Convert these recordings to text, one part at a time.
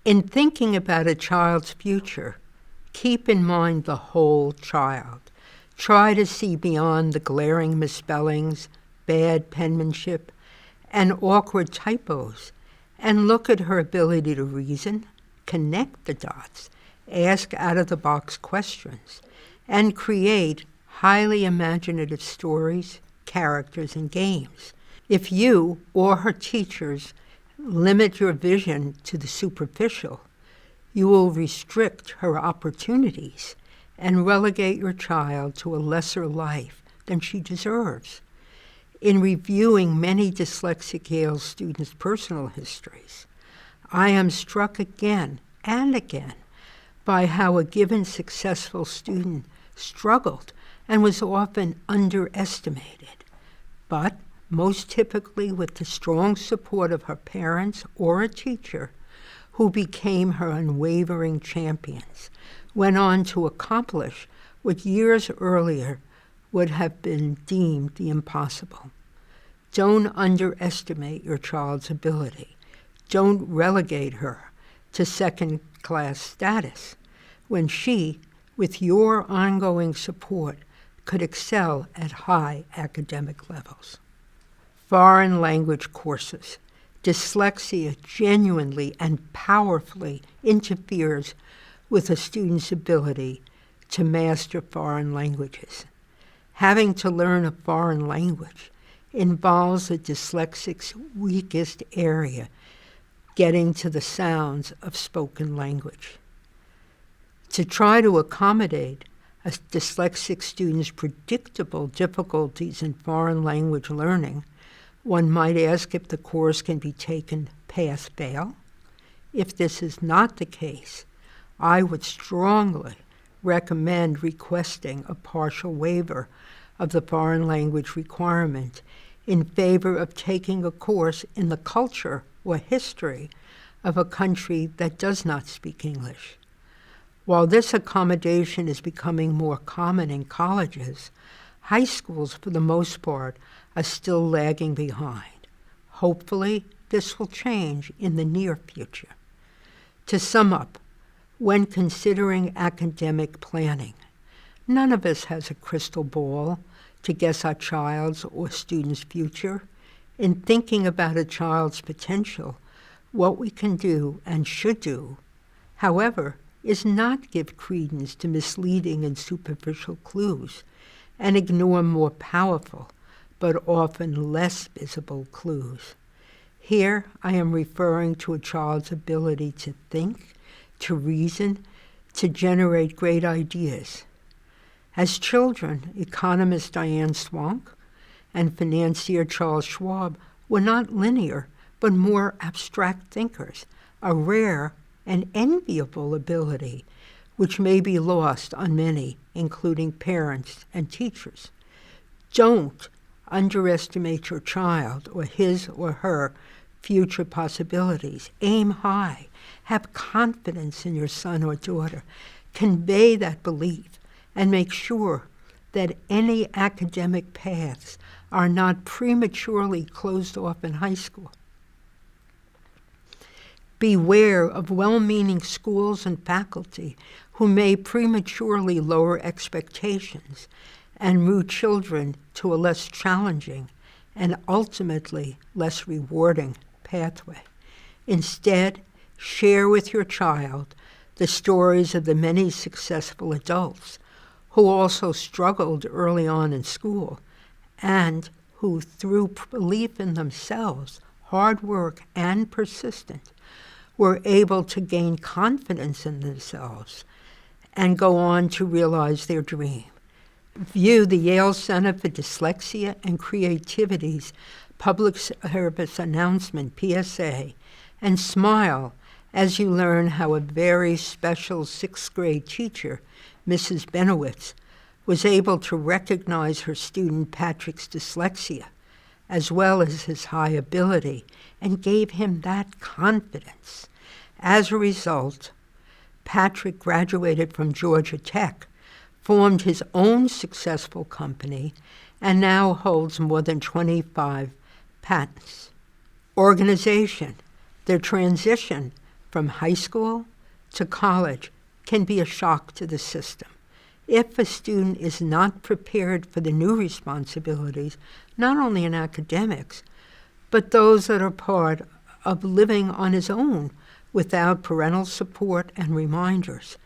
In thinking about a child's future, keep in mind the whole child. Try to see beyond the glaring misspellings, bad penmanship, and awkward typos, and look at her ability to reason, connect the dots, ask out-of-the-box questions, and create highly imaginative stories, characters, and games. If you or her teachers limit your vision to the superficial, you will restrict her opportunities and relegate your child to a lesser life than she deserves. In reviewing many dyslexic Yale students' personal histories, I am struck again and again by how a given successful student struggled and was often underestimated, but most typically with the strong support of her parents or a teacher who became her unwavering champions, went on to accomplish what years earlier would have been deemed the impossible. Don't underestimate your child's ability. Don't relegate her to second-class status when she, with your ongoing support, could excel at high academic levels. Foreign language courses. Dyslexia genuinely and powerfully interferes with a student's ability to master foreign languages. Having to learn a foreign language involves a dyslexic's weakest area, getting to the sounds of spoken language. To try to accommodate a dyslexic student's predictable difficulties in foreign language learning, one might ask if the course can be taken pass-fail. If this is not the case, I would strongly recommend requesting a partial waiver of the foreign language requirement in favor of taking a course in the culture or history of a country that does not speak English. While this accommodation is becoming more common in colleges, high schools, for the most part, are still lagging behind. Hopefully, this will change in the near future. To sum up, when considering academic planning, none of us has a crystal ball to guess our child's or student's future. In thinking about a child's potential, what we can do and should do, however, is not give credence to misleading and superficial clues and ignore more powerful but often less visible clues. Here I am referring to a child's ability to think, to reason, to generate great ideas. As children, economist Diane Swonk and financier Charles Schwab were not linear but more abstract thinkers, a rare and enviable ability which may be lost on many, including parents and teachers. Don't underestimate your child or his or her future possibilities. Aim high. Have confidence in your son or daughter. Convey that belief and make sure that any academic paths are not prematurely closed off in high school. Beware of well-meaning schools and faculty who may prematurely lower expectations and move children to a less challenging and ultimately less rewarding pathway. Instead, share with your child the stories of the many successful adults who also struggled early on in school and who, through belief in themselves, hard work, and persistence, were able to gain confidence in themselves and go on to realize their dream. View the Yale Center for Dyslexia and Creativity's public service announcement, PSA, and smile as you learn how a very special sixth grade teacher, Mrs. Benowitz, was able to recognize her student Patrick's dyslexia as well as his high ability and gave him that confidence. As a result, Patrick graduated from Georgia Tech, formed his own successful company, and now holds more than 25 patents. Organization. Their transition from high school to college can be a shock to the system. If a student is not prepared for the new responsibilities, not only in academics, but those that are part of living on his own without parental support and reminders.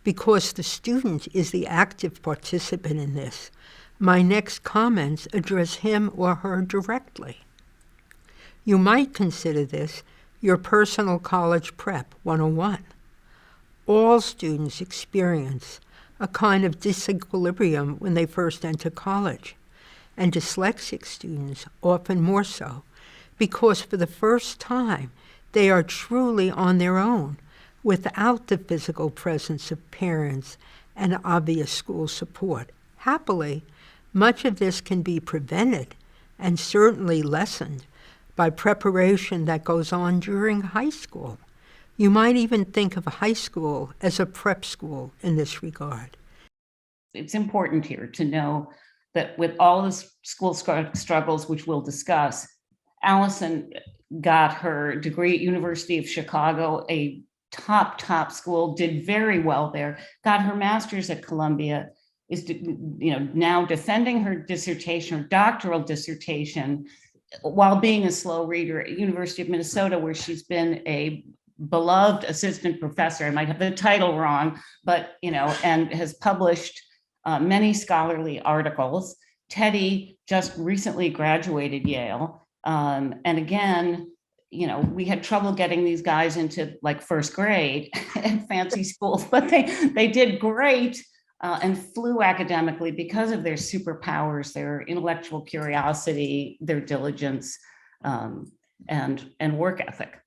Because the student is the active participant in this, my next comments address him or her directly. You might consider this your personal college prep 101. All students experience a kind of disequilibrium when they first enter college, and dyslexic students often more so, because for the first time they are truly on their own without the physical presence of parents and obvious school support. Happily, much of this can be prevented and certainly lessened by preparation that goes on during high school. You might even think of high school as a prep school in this regard. It's important here to know that with all the school struggles, which we'll discuss, Allison got her degree at University of Chicago, a top school, did very well there, got her master's at Columbia, is now defending her dissertation, her doctoral dissertation, while being a slow reader at University of Minnesota, where she's been a beloved assistant professor. I might have the title wrong, but and has published many scholarly articles. Teddy just recently graduated Yale. And again, we had trouble getting these guys into like first grade at fancy schools, but they did great and flew academically because of their superpowers, their intellectual curiosity, their diligence, and work ethic.